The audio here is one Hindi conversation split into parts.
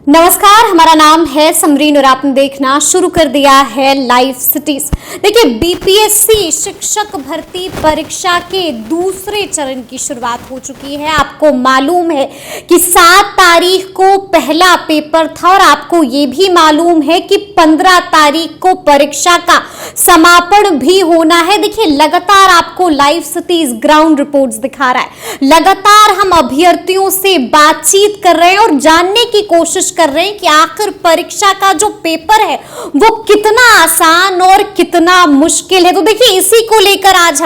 नमस्कार, हमारा नाम है समरीन और आपने देखना शुरू कर दिया है लाइव सिटीज। देखिए, बीपीएससी शिक्षक भर्ती परीक्षा के दूसरे चरण की शुरुआत हो चुकी है। आपको मालूम है कि 7 तारीख को पहला पेपर था और आपको ये भी मालूम है कि 15 तारीख को परीक्षा का समापन भी होना है। देखिए, लगातार आपको लाइव सिटीज ग्राउंड रिपोर्ट्स दिखा रहा है। लगातार हम अभ्यर्थियों से बातचीत कर रहे हैं और जानने की कोशिश कर रहे हैं कि आखिर परीक्षा का जो पेपर है वो कितना आसान और कितना मुश्किल है। तो देखिए, इसी को लेकर आज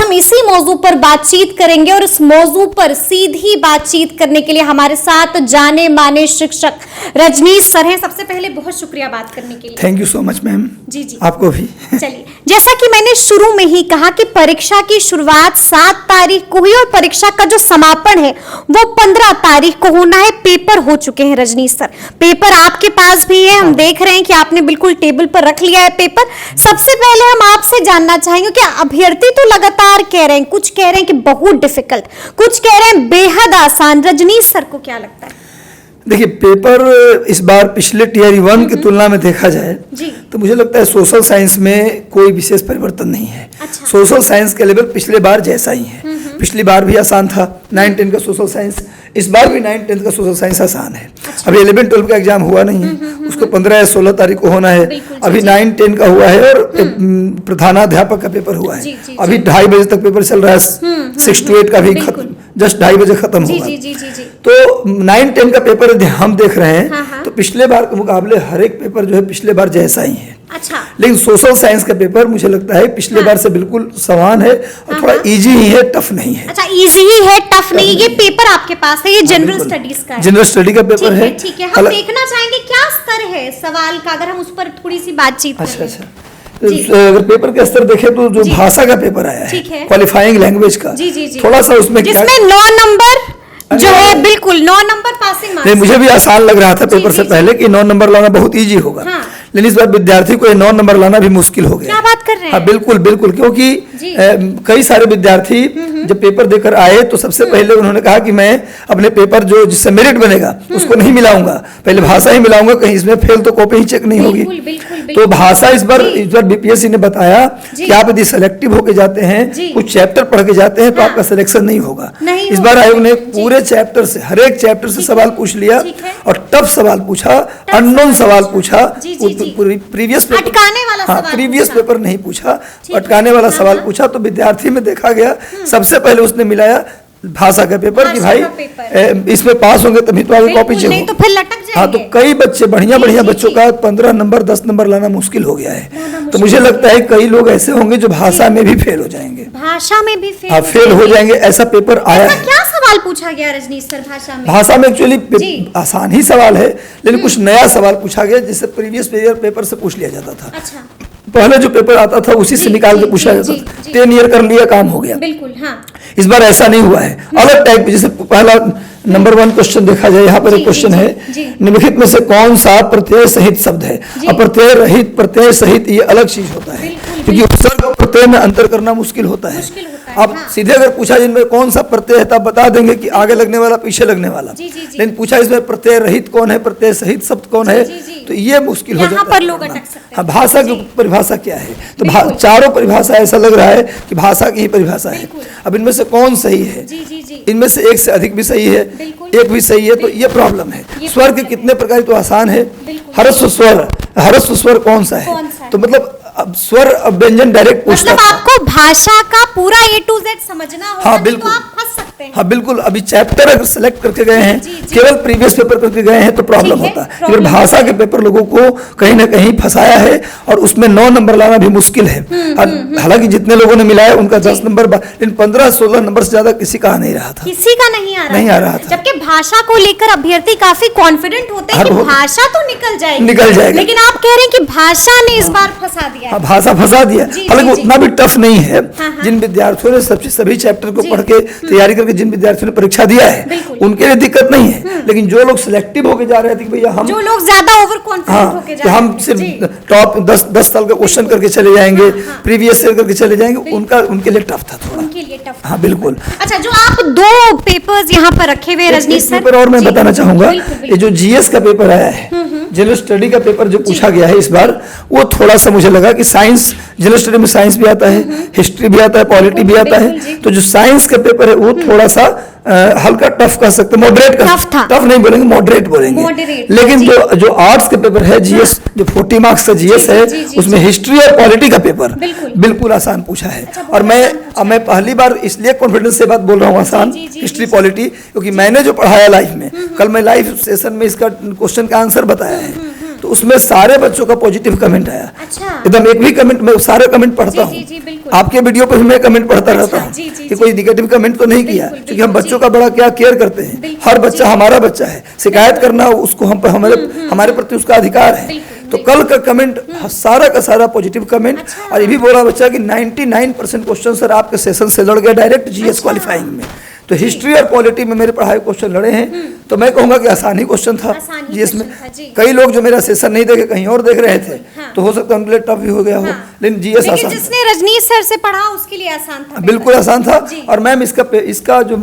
हम इसी मौजू पर बातचीत करेंगे और इस मौजू पर सीधी बातचीत करने के लिए हमारे साथ जाने माने शिक्षक रजनीश सर हैं। सबसे पहले बहुत शुक्रिया बात करने के लिए। Thank you so much ma'am. जी जी, आपको भी। चलिए, जैसा कि मैंने शुरू में ही कहा कि परीक्षा की शुरुआत 7 तारीख को हुई और परीक्षा का जो समापन है वो 15 तारीख को होना है। पेपर हो चुके हैं रजनीश सर, पेपर आपके पास भी है। हम देख रहे हैं कि आपने बिल्कुल टेबल पर रख लिया है पेपर। सबसे पहले हम आपसे जानना चाहेंगे कि अभ्यर्थी तो लगातार कह रहे हैं, कुछ कह रहे हैं कि बहुत डिफिकल्ट, कुछ कह रहे हैं बेहद आसान। रजनीश सर को क्या लगता है? देखिए, पेपर इस बार पिछले टियर 1 की तुलना में देखा जाए तो मुझे लगता है सोशल साइंस में कोई विशेष परिवर्तन नहीं है। अच्छा। सोशल साइंस का लेवल पिछले बार जैसा ही है। पिछली बार भी आसान था 9-10 का सोशल साइंस, इस बार भी 9-10 का सोशल साइंस आसान है। अच्छा। अभी 11-12 का एग्जाम हुआ नहीं है, उसको 15 या 16 तारीख को होना है। अभी 9-10 का हुआ है और प्रधानाध्यापक का पेपर हुआ है। अभी 2:30 बजे तक पेपर चल रहा है। 6 to 8 का भी खत्म, जस्ट 2:30 बजे खत्म होगा। तो 9-10 का पेपर हम देख रहे हैं तो पिछले बार के मुकाबले हर एक पेपर जो है पिछले बार जैसा ही है। अच्छा। लेकिन सोशल साइंस का पेपर मुझे लगता है पिछले बार से बिल्कुल समान है और थोड़ा इजी ही है, टफ नहीं है। अच्छा, इजी ही है, टफ नहीं। ये पेपर आपके पास है, ये जनरल स्टडीज का है। जनरल स्टडी का पेपर है। ठीक है, हम देखना चाहेंगे क्या स्तर है सवाल का, अगर हम उस पर थोड़ी सी बातचीत करें। अच्छा। अगर पेपर के स्तर देखें तो जो भाषा का पेपर आया है, क्वालिफाइंग लैंग्वेज का, थोड़ा सा उसमें जिसमें 9 नंबर जो है, बिल्कुल 9 नंबर पासिंग मार्क्स। नहीं, मुझे भी आसान लग रहा था पेपर से पहले कि 9 नंबर लाना बहुत इजी होगा। लेकिन इस बार विद्यार्थी को 9 नंबर लाना भी मुश्किल हो गया। क्या बात कर रहे हैं? हाँ, बिल्कुल बिल्कुल, क्योंकि कई सारे विद्यार्थी जब पेपर देकर आए तो सबसे पहले उन्होंने कहा कि मैं अपने पेपर जो जिससे मेरिट बनेगा उसको नहीं मिलाऊंगा, पहले भाषा ही मिलाऊंगा, कहीं इसमें फेल तो कॉपी ही चेक नहीं होगी। तो भाषा इस बार बीपीएससी ने बताया कि आप यदि सेलेक्टिव होके जाते हैं, कुछ चैप्टर पढ़ के जाते हैं तो आपका सिलेक्शन नहीं होगा। इस बार आयोग ने पूरे चैप्टर से, हर एक चैप्टर से सवाल पूछ लिया और टफ सवाल पूछा, अननोन सवाल पूछा। प्रीवियस पेपर नहीं पूछा, अटकाने वाला सवाल पूछा। तो विद्यार्थी में देखा गया सबसे पहले उसने मिलाया भाषा का पेपर कि भाई इसमें पास होंगे तभी तो आगे कॉपी चाहिए, तो फिर लटक जाएंगे। हाँ, तो कई बच्चे बढ़िया बच्चों का 15 नंबर 10 नंबर लाना मुश्किल हो गया है। तो मुझे लगता है कई लोग ऐसे होंगे जो भाषा में भी फेल हो जाएंगे। भाषा में भी फेल हो जाएंगे, ऐसा पेपर आया है। क्या सवाल पूछा गया रजनीश सर भाषा में? भाषा में एक्चुअली आसान ही सवाल है, लेकिन कुछ नया सवाल पूछा गया जिससे प्रीवियस पेपर से पूछ लिया जाता था। अच्छा। पहले जो पेपर आता था उसी से निकाल के पूछा जाता था। 10 ईयर कर लिया, काम हो गया। बिल्कुल, हाँ। इस बार ऐसा नहीं हुआ है, अलग टाइप। जैसे पहला नंबर 1 क्वेश्चन देखा जाए, यहाँ पर एक क्वेश्चन है, निम्नलिखित में से कौन सा प्रत्यय सहित शब्द है? अब प्रत्यय रहित, प्रत्यय सहित ये अलग चीज होता है, क्योंकि उपसर्ग और प्रत्यय में अंतर करना मुश्किल होता है। अब सीधे अगर पूछा जिनमें कौन सा प्रत्यय है, तब बता देंगे कि आगे लगने वाला, पीछे लगने वाला। लेकिन पूछा इसमें प्रत्यय रहित कौन है, प्रत्यय सहित शब्द कौन है, तो ये मुश्किल हो जाता है। भाषा की परिभाषा क्या है? तो चारों परिभाषा ऐसा लग रहा है कि भाषा की ही परिभाषा है। अब इनमें से कौन सही है? इनमें से एक से अधिक भी सही है, एक भी सही है, तो ये प्रॉब्लम है। स्वर के कितने प्रकार, तो आसान है। ह्रस्व स्वर कौन सा है? तो मतलब अब स्वर व्यंजन डायरेक्ट पूछता, मतलब आपको भाषा का पूरा A to Z समझना होगा। हाँ, बिल्कुल। तो आप फंस सकते हैं। हाँ, बिल्कुल। अभी चैप्टर अगर सेलेक्ट करके गए हैं, केवल प्रीवियस पेपर करके गए हैं तो प्रॉब्लम होता है। फिर भाषा के पेपर लोगों को कहीं ना कहीं फंसाया है और उसमें 9 नंबर लाना भी मुश्किल है। हालांकि जितने लोगों ने मिलाया उनका 10 नंबर, लेकिन 15-16 नंबर से ज्यादा किसी का नहीं रहा था, किसी का नहीं आ रहा था। जबकि भाषा को लेकर अभ्यर्थी काफी कॉन्फिडेंट होते हैं कि भाषा तो निकल जाएगी, लेकिन आप कह रहे हैं कि भाषा ने इस बार फंसा दिया। हाँ, भाषा फंसा दिया। हालांकि उतना भी टफ नहीं है। जिन विद्यार्थियों ने सभी चैप्टर को पढ़ के तैयारी करके जिन विद्यार्थियों ने परीक्षा दिया है उनके लिए दिक्कत नहीं है, लेकिन जो लोग सिलेक्टिव होके जा रहे थे कि भैया हम, जो लोग ज्यादा ओवर कॉन्फिडेंट होके जा रहे हम सिर्फ टॉप 10 साल का क्वेश्चन करके चले जाएंगे, प्रीवियस ईयर करके चले जाएंगे, उनके लिए टफ था थोड़ा, उनके लिए टफ। हाँ बिल्कुल। अच्छा, जो आप 2 पेपर्स यहाँ पर रखे हुए रजनीश सर, पेपर और मैं बताना चाहूंगा, ये जो जीएस का पेपर आया है, जनरल स्टडी का पेपर जो पूछा गया है इस बार, वो थोड़ा सा मुझे लगा कि साइंस, जनरल स्टडी में साइंस भी आता है, हिस्ट्री भी आता है, पॉलिटी भी आता है, तो जो साइंस का पेपर है वो थोड़ा सा हल्का टफ कह सकते हैं, मॉडरेट का, टफ नहीं बोलेंगे, मॉडरेट बोलेंगे। लेकिन जो आर्ट्स के पेपर है जीएस, जो 40 मार्क्स का जीएस है, उसमें हिस्ट्री और पॉलिटी का पेपर बिल्कुल आसान पूछा है। और मैं पहली बार इसलिए कॉन्फिडेंस से बात बोल रहा हूँ आसान, हिस्ट्री पॉलिटी, क्योंकि मैंने जो पढ़ाया लाइफ में, कल मैं लाइव सेशन में इसका क्वेश्चन का आंसर बताया है, तो उसमें सारे बच्चों का पॉजिटिव कमेंट आया। एकदम एक भी कमेंट, मैं सारे कमेंट पढ़ता हूँ, आपके वीडियो पर मैं कमेंट पढ़ता रहता हूँ कि कोई निगेटिव कमेंट तो नहीं किया, क्योंकि हम बच्चों का बड़ा क्या केयर करते हैं, हर बच्चा हमारा बच्चा है, शिकायत करना उसको हमारे प्रति उसका अधिकार है। तो कल का कमेंट सारा का सारा पॉजिटिव कमेंट, और ये भी बोला बच्चा कि 99% क्वेश्चन सर आपके सेशन से लड़ गए डायरेक्ट जीएस क्वालिफाइंग में। तो हिस्ट्री और पॉलिटी में मेरे पढ़ाए क्वेश्चन लड़े हैं, तो मैं कहूंगा कि आसानी क्वेश्चन था जीएस में। कई लोग जो मेरा सेशन नहीं देखे कहीं और देख रहे थे, तो हो सकता है उनके लिए टफ भी हो गया हो, लेकिन जीएस आसान, जिसने रजनीश सर से पढ़ा उसके लिए आसान था, बिल्कुल आसान था। और मैम इसका जो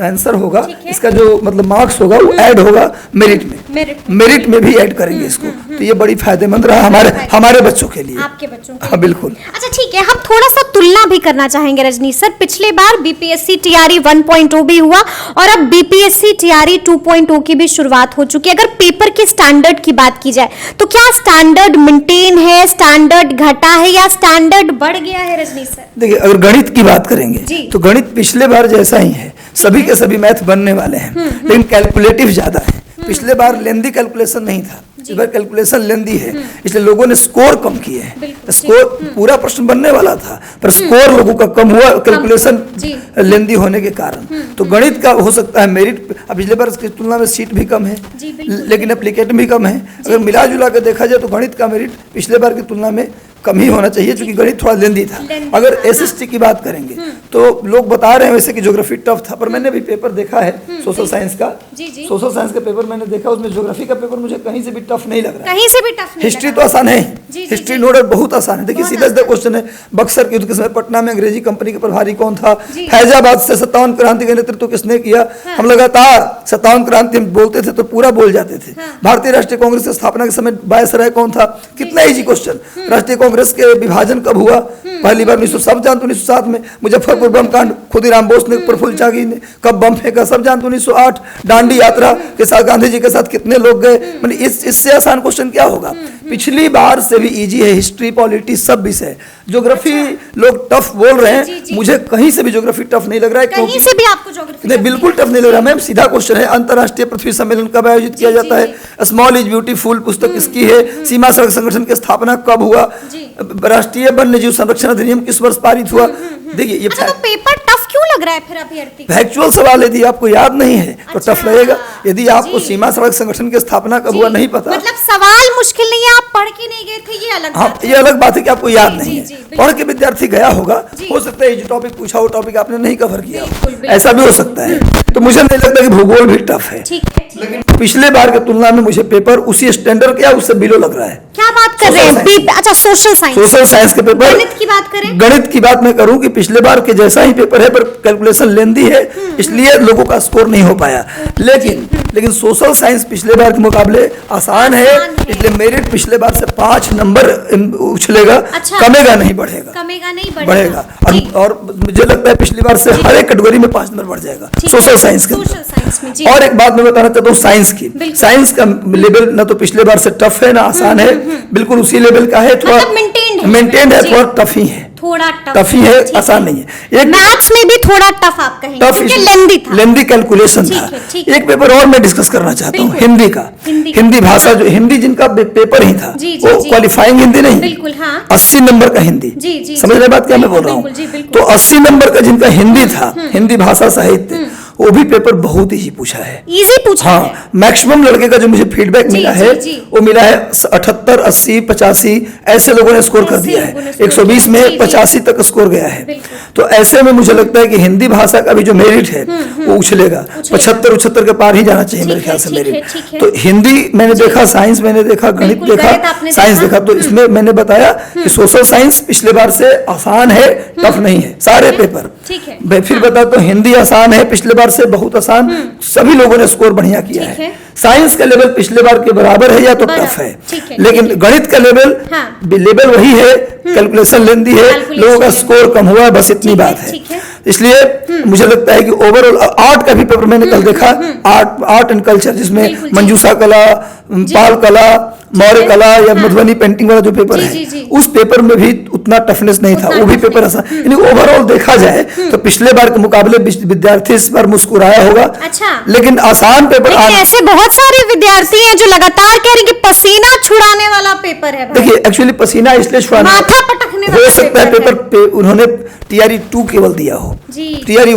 आंसर होगा, इसका जो मतलब मार्क्स होगा वो ऐड होगा मेरिट में भी ऐड करेंगे इसको, तो ये बड़ी फायदेमंद रहा हमारे बच्चों के लिए, आपके बच्चों के लिए। बिल्कुल। अच्छा ठीक है, हम थोड़ा सा तुलना भी करना चाहेंगे रजनीश सर। पिछले बार बीपीएससी टीआरई 1.0 भी हुआ और अब बीपीएससी टीआरई 2.0 की भी शुरुआत हो चुकी है। अगर पेपर के स्टैंडर्ड की बात की जाए तो क्या स्टैंडर्ड मेंटेन है, स्टैंडर्ड घटा है या स्टैंडर्ड बढ़ गया है रजनीश सर? देखिए, अगर गणित की बात करेंगे तो गणित पिछले बार जैसा ही है, सभी के सभी मैथ बनने वाले हैं, लेकिन कैलकुलेटिव ज्यादा है। पिछले बार लेंदी कैलकुलेशन नहीं था, इस बार कैलकुलेशन लेंदी है, इसलिए लोगों ने स्कोर कम किए हैं। स्कोर पूरा प्रश्न बनने वाला था, पर स्कोर लोगों का कम हुआ कैलकुलेशन लेंदी होने के कारण। तो गणित का हो सकता है मेरिट पिछले बार की तुलना में सीट भी कम है, लेकिन एप्लीकेट भी कम है। अगर मिला जुला के देखा जाए तो गणित का मेरिट पिछले बार की तुलना में कम ही होना चाहिए, क्योंकि गणित थोड़ा लेंदी था। अगर एसएसटी की बात करेंगे तो लोग बता रहे हैं वैसे कि ज्योग्राफी टफ था, पर मैंने भी पेपर देखा है सोशल साइंस का, सोशल साइंस का पेपर मैंने देखा, उसमें ज्योग्राफी का पेपर मुझे कहीं से भी टफ नहीं लग रहा, कहीं से भी टफ नहीं। हिस्ट्री तो आसान है, हिस्ट्री नो डाउट बहुत आसान है। देखिए सीधा सीधा क्वेश्चन है, बक्सर के युद्ध के समय पटना में अंग्रेजी कंपनी के प्रभारी कौन था, फैजाबाद से 57 क्रांति का नेतृत्व किसने किया। हम लगातार 57 क्रांति हम बोलते थे तो पूरा बोल जाते थे। भारतीय राष्ट्रीय कांग्रेस की स्थापना के समय वायसराय कौन था, कितना इजी क्वेश्चन। राष्ट्रीय कांग्रेस के विभाजन कब हुआ, पहली बार 1907 में मुजफ्फरपुर बम कांड, खुदीराम बोस ने, प्रफुल्ल चाकी ने कब बम फेंका, सब जानते। 1908 दांडी यात्रा के साथ गांधी जी के साथ कितने लोग गए। मतलब इससे आसान क्वेश्चन क्या होगा। पिछली बार से भी इजी है, हिस्ट्री पॉलिटी सब विषय। ज्योग्राफी लोग टफ बोल रहे हैं, मुझे कहीं से भी ज्योग्राफी टफ नहीं लग रहा है। कहीं से भी आपको ज्योग्राफी नहीं, बिल्कुल टफ नहीं लग रहा। मैम सीधा क्वेश्चन है, अंतर्राष्ट्रीय पृथ्वी सम्मेलन कब आयोजित किया जाता है, स्मॉल इज ब्यूटीफुल पुस्तक किसकी है, सीमा सड़क संगठन की स्थापना कब हुआ, राष्ट्रीय वन्य जीव संरक्षण अधिनियम किस वर्ष पारित हुआ। देखिए ये तो पेपर टफ क्यों लग रहा है फिर अभ्यर्थी? फैक्चुअल सवाल यदि आपको याद नहीं है तो टफ लगेगा। यदि आपको सीमा सड़क संगठन की स्थापना कब हुआ नहीं पता, मतलब सवाल मुश्किल नहीं है, आप पढ़ के नहीं गए थे, ये अलग हाँ, ये अलग बात है कि आपको याद नहीं है। पढ़ के विद्यार्थी गया होगा, हो सकता है जो टॉपिक पूछा वो टॉपिक आपने नहीं कवर किया, ऐसा भी हो सकता है। तो मुझे नहीं लगता कि भूगोल भी टफ है, लेकिन पिछले बार की तुलना में मुझे पेपर उसी स्टैंडर्ड के या उससे बिलो लग रहा है। क्या बात कर रहे हैं? अच्छा सोशल साइंस के पेपर, गणित की बात करें, गणित की बात मैं करूं कि पिछले बार के जैसा ही पेपर है, पर कैलकुलेशन लेंदी है, इसलिए लोगों का स्कोर नहीं हो पाया। लेकिन सोशल साइंस पिछले बार के मुकाबले आसान है, इसलिए मेरिट पिछले बार से 5 नंबर उछलेगा। कमेगा नहीं, बढ़ेगा। और मुझे लगता है पिछली बार से हर एक कैटेगरी में 5 नंबर बढ़ जाएगा सोशल साइंस के। और एक बात मैं बताना चाहता हूँ साइंस की, साइंस का लेवल ना तो पिछले बार से टफ है ना आसान है, बिल्कुल उसी लेवल का है, थोड़ा मेंटेन है, थोड़ा टफ ही है, थोड़ा टफ ही है, आसान नहीं है। एक मैथ्स में भी थोड़ा टफ आप कहेंगे, क्योंकि लेंदी था, लेंदी कैलकुलेशन था। एक पेपर और मैं डिस्कस करना चाहता हूँ, हिंदी का, हिंदी भाषा, जो हिंदी जिनका पेपर ही था वो क्वालिफाइंग हिंदी नहीं, 80 नंबर का हिंदी, समझ रहे बात क्या मैं बोल रहा हूँ। तो 80 नंबर का जिनका हिंदी था, हिंदी भाषा साहित्य, वो भी पेपर बहुत इजी पूछा है। इजी पूछा है। हाँ, मैक्सिमम लड़के का जो मुझे फीडबैक मिला है वो मिला है 78, 80, 85 ऐसे लोगों ने स्कोर कर दिया है। 120 में 85 तक स्कोर गया है। तो ऐसे में मुझे लगता है कि हिंदी भाषा का भी जो मेरिट है वो उछलेगा। 75 के पार ही जाना चाहिए मेरे ख्याल से मेरिट। तो हिंदी मैंने देखा, साइंस मैंने देखा, गणित देखा, साइंस देखा। तो इसमें मैंने बताया कि सोशल साइंस पिछले बार से आसान है, टफ नहीं है सारे पेपर। मैं फिर बताता हूँ, हिंदी आसान है, पिछले बार से बहुत आसान, सभी लोगों ने स्कोर बढ़िया किया है। साइंस का लेवल पिछले बार के बराबर है या तो टफ है, लेकिन गणित का लेवल वही है, कैलकुलेशन लेंदी है, लोगों का स्कोर कम हुआ, बस इतनी बात है। इसलिए मुझे लगता है कि ओवरऑल आर्ट का भी पेपर मैंने कल देखा, आर्ट एंड कल्चर, जिसमें मंजूषा कला, पाल कला, मौर्य कला या मधुबनी पेंटिंग वाला जो पेपर है, उस पेपर में भी उतना टफनेस नहीं था, वो भी पेपर आसान। यानी ओवरऑल देखा जाए तो पिछले बार के मुकाबले विद्यार्थी इस बार मुस्कुराया होगा। लेकिन आसान पेपर, ऐसे बहुत सारे विद्यार्थी हैं जो लगातार कह रहे हैं कि पसीना छुड़ाने वाला पेपर है। देखिए, एक्चुअली पसीना इसलिए छुड़ाने हो सकता है पेपर उन्होंने TRE 2 केवल दिया हो। TRE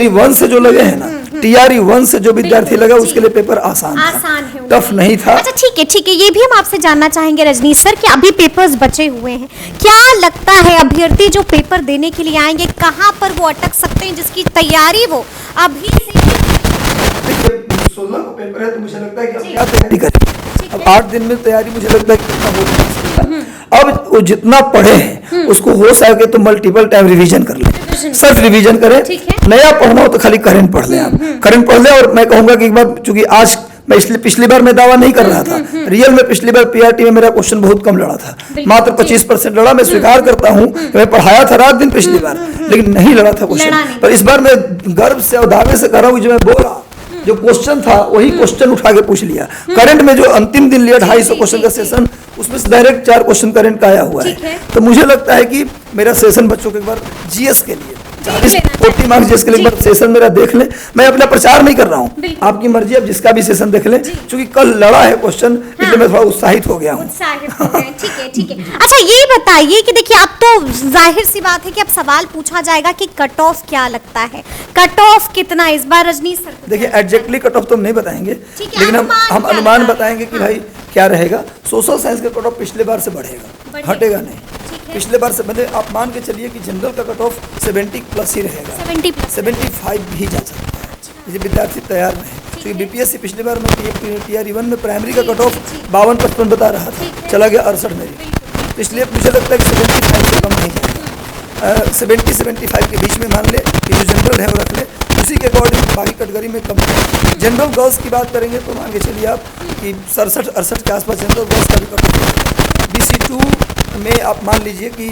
1 से जो लगे हैं ना, TRE 1 से जो विद्यार्थी लगा उसके लिए पेपर आसान है, टफ नहीं था। अच्छा, ठीक है, ये भी हम आपसे जानना चाहेंगे रजनीश सर कि अभी पेपर्स बचे हुए हैं, क्या लगता है अभ्यर्थी जो पेपर देने के लिए आएंगे कहाँ पर वो अटक सकते हैं, जिसकी तैयारी वो अभी से 16 को पेपर है, तो मुझे लगता है कि अब क्या तैयारी करें। अब 8 दिन में तैयारी मुझे लगता है कि कितना हो नहीं सकता। अब वो जितना पढ़े हैं उसको हो सके तो मल्टीपल टाइम रिवीजन कर लें, सेल्फ रिवीजन करें। नया पढ़ना हो तो खाली करंट पढ़ लें, आप करंट पढ़ लें। और मैं कहूंगा कि एक बार, चूंकि आज मैं इसलिए पिछली बार मैं दावा नहीं कर रहा था, रियल में पिछली बार PRT में मेरा क्वेश्चन बहुत कम लड़ा था, मात्र 25% लड़ा। मैं स्वीकार करता हूं कि मैं पढ़ाया था रात दिन पिछली बार, लेकिन नहीं लड़ा था क्वेश्चन। पर इस बार मैं गर्व से और दावे से कर रहा हूं, जो मैं बोला जो क्वेश्चन था वही क्वेश्चन उठा के पूछ लिया। करंट में जो अंतिम दिन लिया 250 क्वेश्चन का सेशन, उसमें से डायरेक्ट 4 क्वेश्चन करंट का आया हुआ है। तो मुझे लगता है कि मेरा सेशन बच्चों के एक बार GS के लिए 40 मार्क्स GS के लिए एक बार सेशन मेरा देख ले। मैं अपना प्रचार नहीं कर रहा हूँ, आपकी मर्जी, अब जिसका भी सेशन देख ले, क्योंकि कल लड़ा है क्वेश्चन, इसलिए मैं थोड़ा उत्साहित हो गया हूँ। ठीक है। अच्छा, ये बताइए कि देखिए, अब तो जाहिर सी बात है कि अब सवाल पूछा जाएगा कि कट ऑफ क्या लगता है, कट ऑफ कितना इस बार रजनीश सर? देखिए, एग्जैक्टली कट ऑफ तो हम नहीं बताएंगे, लेकिन हम अनुमान बताएंगे कि भाई क्या रहेगा। सोशल साइंस का कट ऑफ पिछले बार से बढ़ेगा, हटेगा नहीं। पिछले बार से मतलब आप मान के चलिए कि जनरल का कट ऑफ 70 प्लस ही रहेगा, 75 भी जा सकता है, ये विद्यार्थी तैयार रहे। क्योंकि BPSC पिछली बार में TRE 1 में प्राइमरी का कट ऑफ 52-55 बता रहा था, चला गया 68 में। तो इसलिए मुझे लगता है कि 75 से कम नहीं जाएगा, 70-75 के बीच में मान ले कि जो जनरल है वो रख ले, उसी के अकॉर्डिंग बाकी कैटेगरी में कम है। जनरल गर्ल्स की बात करेंगे तो मान के चलिए आप कि 67-68 के आसपास जनरल गर्ल्स का भी कट ऑफ। BC 2 में आप मान लीजिए कि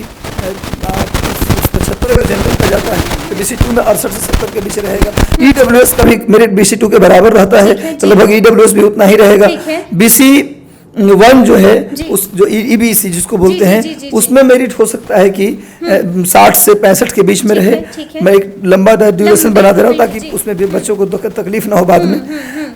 75 अगर जनरल का जाता है तो BC 2 में 68 से 70 के बीच रहेगा। EWS का भी मेरिट BC 2 के बराबर रहता है, तो लगभग EWS भी उतना ही रहेगा। BC 1 जो है, उस जो EBC जिसको बोलते हैं, उसमें मेरिट हो सकता है कि 60 से 65 के बीच में रहे। मैं एक लंबा ड्यूरेशन बना दे रहा हूँ ताकि उसमें भी बच्चों को तकलीफ ना हो बाद में।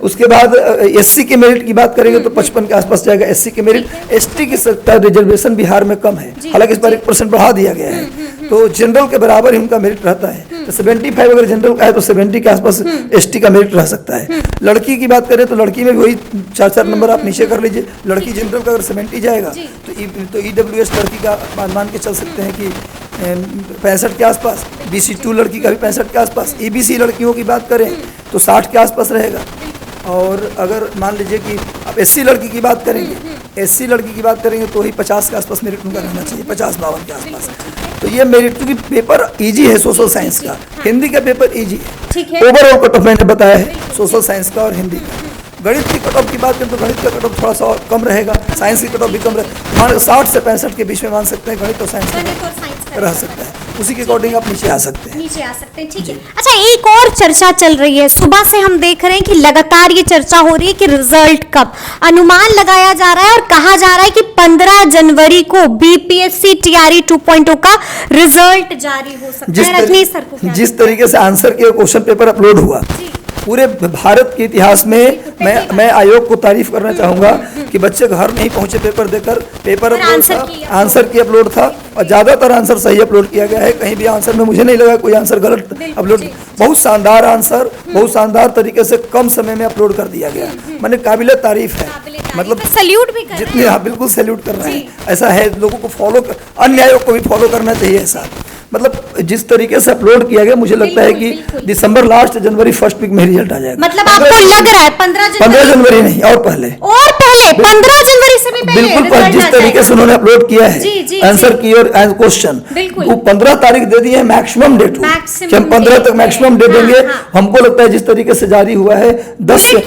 उसके बाद SC के मेरिट की बात करेंगे तो 55 के आसपास जाएगा SC के मेरिट। ST की सकता है, रिजर्वेशन बिहार में कम है, हालांकि इस बार 1% बढ़ा दिया गया है, तो जनरल के बराबर ही उनका मेरिट रहता है। तो 75 अगर जनरल का है तो 70 के आसपास ST का मेरिट रह सकता है। लड़की की बात करें तो लड़की में भी वही 4-4 नंबर आप नीचे कर लीजिए। लड़की जनरल का अगर 70 जाएगा तो EWS लड़की का मान के चल सकते हैं कि 65 के आसपास, BC 2 लड़की का भी 65 के आसपास, EBC लड़कियों की बात करें तो 60 के आसपास रहेगा। और अगर मान लीजिए कि आप SC लड़की की बात करेंगे, SC लड़की की बात करेंगे तो ही 50 के आसपास मेरिट उनका रहना चाहिए, 50-52 के आसपास। तो ये मेरिट, क्योंकि पेपर इजी है सोशल साइंस का, हिंदी का पेपर इजी है। ओवरऑल कट ऑफ मैंने बताया है सोशल साइंस का और हिंदी का। गणित की कट ऑफ की बात करें तो गणित का कट ऑफ थोड़ा सा और कम रहेगा, साइंस की कट ऑफ भी कम रहेगा, 60 से 65 के बीच में मान सकते हैं गणित और साइंस रह सकता है, उसी के अकॉर्डिंग आप नीचे आ सकते हैं। ठीक है। अच्छा, एक और चर्चा चल रही है, सुबह से हम देख रहे हैं कि लगातार ये चर्चा हो रही है कि रिजल्ट कब, अनुमान लगाया जा रहा है और कहा जा रहा है कि 15 जनवरी को BPSC TRE 2.0 का रिजल्ट जारी हो सकता है। रजनीश सर को जिस तरीके से आंसर के क्वेश्चन पेपर अपलोड हुआ, पूरे भारत के इतिहास में मैं आयोग को तारीफ करना चाहूंगा कि बच्चे घर नहीं पहुंचे पेपर देकर, पेपर अपलोड था, आंसर की अपलोड था और ज्यादातर आंसर सही अपलोड किया गया है। कहीं भी आंसर में मुझे नहीं लगा कोई आंसर गलत अपलोड। बहुत शानदार आंसर, बहुत शानदार तरीके से कम समय में अपलोड कर दिया गया। मैंने काबिले तारीफ है, मतलब सैल्यूट भी कर जितने, हाँ बिल्कुल सैल्यूट कर रहे हैं। ऐसा है, लोगों को फॉलो अन्य आयोग को भी फॉलो करना चाहिए ऐसा। मतलब जिस तरीके से अपलोड किया गया, मुझे लगता है कि दिसंबर लास्ट जनवरी फर्स्ट वीक में रिजल्ट आ जाएगा। मतलब आपको लग रहा है 15 जनवरी नहीं और पहले 15 जनवरी से भी पहले बिल्कुल, पर जिस तरीके से उन्होंने अपलोड किया है आंसर की और क्वेश्चन, वो 15 तारीख दे दी है मैक्सिमम डेट, कि हम 15 तक मैक्सिमम डेट देंगे। हमको लगता है जिस तरीके से जारी हुआ है 10 से,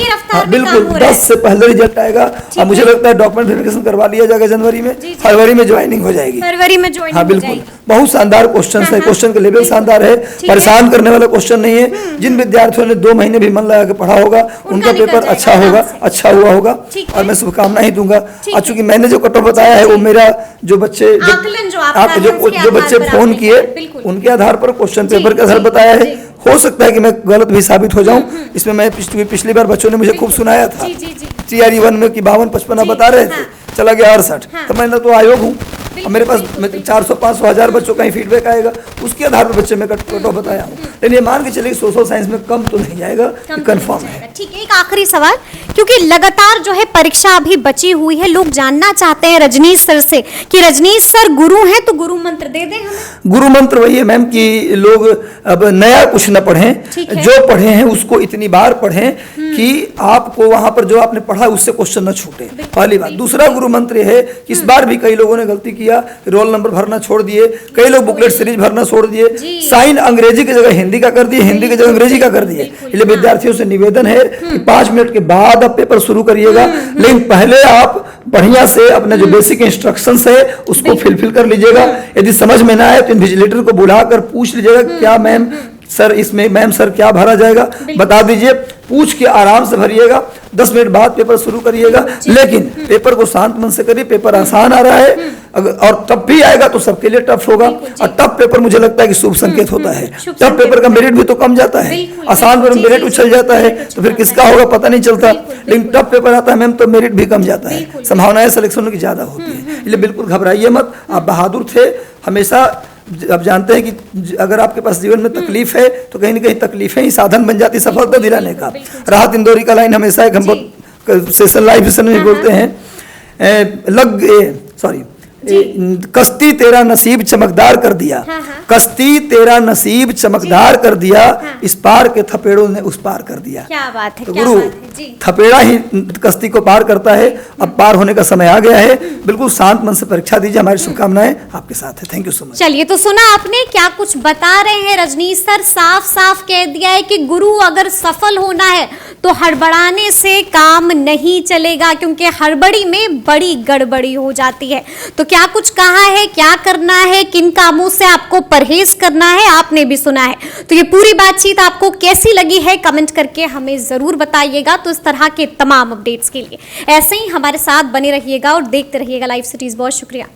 बिल्कुल 10 से पहले रिजल्ट आएगा। और मुझे लगता है डॉक्यूमेंट वेरिफिकेशन करवा लिया जाएगा जनवरी में, फरवरी में ज्वाइनिंग हो जाएगी, फरवरी में ज्वाइनिंग। हाँ बिल्कुल, बहुत शानदार क्वेश्चन है, क्वेश्चन का लेवल शानदार है, परेशान करने वाला क्वेश्चन नहीं है। जिन विद्यार्थियों ने 2 महीने भी मन लगा के पढ़ा होगा उनका पेपर अच्छा होगा, अच्छा हुआ होगा और मैं शुभकामना ही दूंगा। और चूंकि मैंने जो कट ऑफ बताया है वो मेरा जो बच्चे जो बच्चे फोन किए उनके आधार पर क्वेश्चन पेपर के आधार बताया है। हो सकता है कि मैं गलत भी साबित हो जाऊं इसमें। मैं पिछली बार बच्चों ने मुझे खूब सुनाया था, CRE 1 में कि 52-55 बता रहे थे, चला गया 68, तो मैंने तो आयोग हूँ और मेरे पास 400-500 हज़ार बच्चों का ही फीडबैक आएगा, उसके आधार पर बच्चे में कट ऑफ बताया हूँ। लेकिन ये मान के चलिए सोशल साइंस में कम तो नहीं जाएगा, कंफर्म है। ठीक है, एक आखिरी सवाल, क्योंकि लगातार जो है परीक्षा अभी बची हुई है, लोग जानना चाहते हैं रजनीश सर से कि रजनीश सर गुरु हैं तो गुरु मंत्र दे दें हमें। गुरु मंत्र वही है मैम कि लोग अब नया कुछ न पढ़ें, जो पढ़े हैं उसको इतनी बार पढ़ें कि आपको वहां पर जो आपने पढ़ा उससे क्वेश्चन न छूटे, पहली बात। दूसरा गुरु मंत्र है कि इस बार भी कई लोगों ने गलती किया, रोल नंबर भरना छोड़ दिए, कई लोग बुकलेट सीरीज भरना छोड़ दिए, साइन अंग्रेजी की जगह हिंदी का कर दिए, हिंदी की जगह अंग्रेजी का कर दिए। इसलिए विद्यार्थियों से निवेदन है कि 5 मिनट के बाद आप पेपर शुरू करिएगा, लेकिन पहले आप बढ़िया से अपने जो बेसिक इंस्ट्रक्शंस है उसको फिलफिल कर लीजिएगा। यदि समझ में ना आए तो इन्विजिलेटर को बुलाकर पूछ लीजिएगा क्या मैम सर इसमें मैम सर क्या भरा जाएगा, बता दीजिए, पूछ के आराम से भरिएगा। 10 मिनट बाद पेपर शुरू करिएगा, लेकिन पेपर को शांत मन से करिए। पेपर आसान आ रहा है और टफ भी आएगा तो सबके लिए टफ होगा। और टफ पेपर मुझे लगता है कि शुभ संकेत होता है। टफ पेपर का मेरिट भी तो कम जाता है, आसान पर मेरिट उछल जाता है तो फिर किसका होगा पता नहीं चलता। लेकिन टफ पेपर आता है मैम तो मेरिट भी कम जाता है, संभावनाएं सिलेक्शन की ज्यादा होती है। इसलिए बिल्कुल घबराइए मत, आप बहादुर थे हमेशा। आप जानते हैं कि अगर आपके पास जीवन में तकलीफ है तो कहीं ना कहीं तकलीफें ही साधन बन जाती सफलता दिलाने का। राहत इंदौरी का लाइन हमेशा एक हम सेशन लाइव सेशन में बोलते हैं, कश्ती तेरा नसीब चमकदार कर दिया, कश्ती तेरा नसीब चमकदार कर दिया, इस पार के थपेड़ों ने उस पार कर दिया। क्या बात है, तो गुरु थपेड़ा ही कश्ती को पार करता है। अब पार होने का समय आ गया है, बिल्कुल शांत मन से परीक्षा दीजिए। हमारी शुभकामनाएं आपके साथ है। Thank you so much. चलिए, तो सुना आपने क्या कुछ बता रहे हैं रजनीश सर। साफ साफ कह दिया है कि गुरु अगर सफल होना है तो हड़बड़ाने से काम नहीं चलेगा, क्योंकि हड़बड़ी में बड़ी गड़बड़ी हो जाती है। तो क्या कुछ कहा है, क्या करना है, किन कामों से आपको परहेज करना है, आपने भी सुना है। तो ये पूरी बातचीत आपको कैसी लगी है कमेंट करके हमें जरूर बताइएगा। तो इस तरह के तमाम अपडेट्स के लिए ऐसे ही हमारे साथ बने रहिएगा और देखते रहिएगा लाइव सिटीज। बहुत शुक्रिया।